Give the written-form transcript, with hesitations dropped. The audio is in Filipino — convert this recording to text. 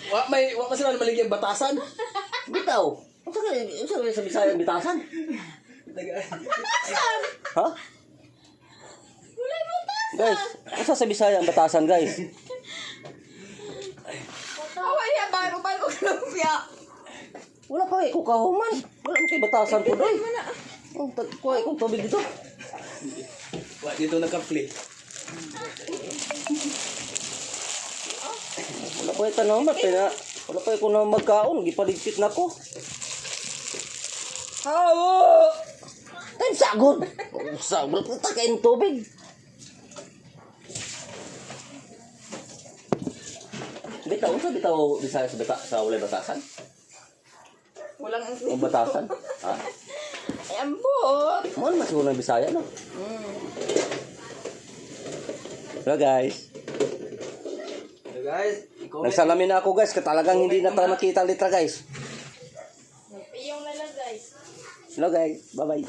Wa sila maligyan batasan. Bitaw. Unsa sa Bisaya bitasan? Ha? Wala butas. Guys, unsa sa Bisaya ang batasan, guys? Away ya bago lumpia. Wala pa ko kahuman. Wala man kay batasan po doy. Oh, kuha ikong tubig dito. Wa dito naka-play. Wala pa ito naman, wala pa ito naman magkaon, gipaligpit na ko. Hawo! Tayo sagod! Sagod, punta kain tubig. Bitaw, unsa bitaw Bisaya sa ulay batasan? Walang O batasan? Ha? ay ambot. Mo mas unang Bisaya, no? Hello guys. So guys, Nagsalamin na ako guys, talagang hindi na tayo makita ang litra guys. Iyong na lang guys. Hello guys, bye bye.